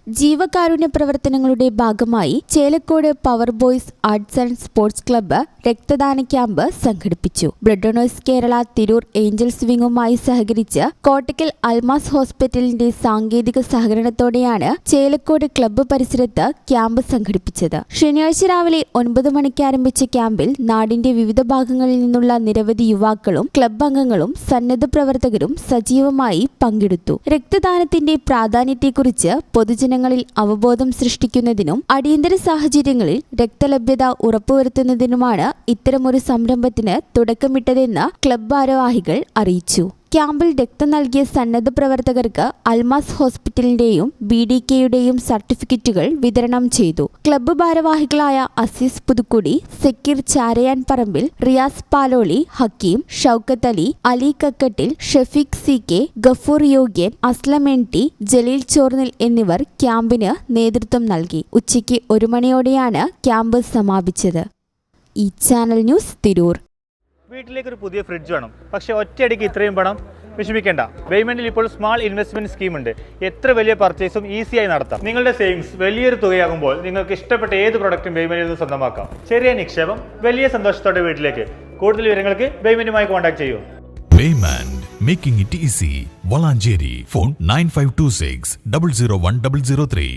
ജീവകാരുണ്യ പ്രവർത്തനങ്ങളുടെ ഭാഗമായി Chelakkode power boys arts and sports club രക്തദാന ക്യാമ്പ് സംഘടിപ്പിച്ചു. Blood donors Kerala Tirur angels വിങ്ങുമായി സഹകരിച്ച് കോട്ടക്കൽ അൽമാസ് ഹോസ്പിറ്റലിന്റെ സാങ്കേതിക സഹകരണത്തോടെയാണ് ചേലക്കോട് ക്ലബ്ബ് പരിസരത്ത് ക്യാമ്പ് സംഘടിപ്പിച്ചത്. ശനിയാഴ്ച രാവിലെ 9 മണിക്ക് ആരംഭിച്ച ക്യാമ്പിൽ നാടിന്റെ വിവിധ ഭാഗങ്ങളിൽ നിന്നുള്ള നിരവധി യുവാക്കളും ക്ലബ്ബ് അംഗങ്ങളും സന്നദ്ധ പ്രവർത്തകരും സജീവമായി പങ്കെടുത്തു. രക്തദാനത്തിന്റെ പ്രാധാന്യത്തെക്കുറിച്ച് പൊതുജനങ്ങളിൽ അവബോധം സൃഷ്ടിക്കുന്നതിനും അടിയന്തര സാഹചര്യങ്ങളിൽ രക്തലഭ്യത ഉറപ്പുവരുത്തുന്നതിനുമാണ് ഇത്തരമൊരു സംരംഭത്തിന് തുടക്കമിട്ടതെന്ന് ക്ലബ്ബ് ഭാരവാഹികൾ അറിയിച്ചു. ക്യാമ്പിൽ രക്തം നൽകിയ സന്നദ്ധ പ്രവർത്തകർക്ക് അൽമാസ് ഹോസ്പിറ്റലിന്റെയും BDKയുടെയും സർട്ടിഫിക്കറ്റുകൾ വിതരണം ചെയ്തു. ക്ലബ്ബ് ഭാരവാഹികളായ അസീസ് പുതുക്കുടി, സക്കീർ ചാരയാൻ പറമ്പിൽ, റിയാസ് പാലോളി, ഹക്കീം, ഷൗക്കത്ത് അലി, അലി കക്കട്ടിൽ, ഷഫീഖ് CK, ഗഫൂർ യോഗ്യൻ, അസ്ലം NT, ജലീൽ ചോർന്നിൽ എന്നിവർ ക്യാമ്പിന് നേതൃത്വം നൽകി. ഉച്ചയ്ക്ക് 1 മണിയോടെയാണ് ക്യാമ്പ് സമാപിച്ചത്. ഈ ചാനൽ ന്യൂസ് തിരൂർ. വീട്ടിലേക്ക് ഒരു പുതിയ ഫ്രിഡ്ജ് വേണം, പക്ഷേ ഒറ്റയടിക്ക് ഇത്രയും പണം വിഷമിക്കേണ്ട. വെയ്മെന്റിൽ ഇപ്പോൾ സ്മാൾ ഇൻവെസ്റ്റ്മെന്റ് സ്കീം ഉണ്ട്. എത്ര വലിയ പർച്ചേസും ഈസിയായി നടത്താം. നിങ്ങളുടെ സേവിങ്സ് വലിയൊരു തുകയാകുമ്പോൾ നിങ്ങൾക്ക് ഇഷ്ടപ്പെട്ട ഏത് പ്രൊഡക്റ്റും വെയ്മെന്റിൽ നിന്ന് സ്വന്തമാക്കാം. ചെറിയ നിക്ഷേപം വലിയ സന്തോഷത്തോടെ വീട്ടിലേക്ക്. കൂടുതൽ വിവരങ്ങൾക്ക് വെയ്മെന്റുമായി കോൺടാക്ട് ചെയ്യൂ. Waymand, making it easy. Valanjeri, phone 9526 001 003.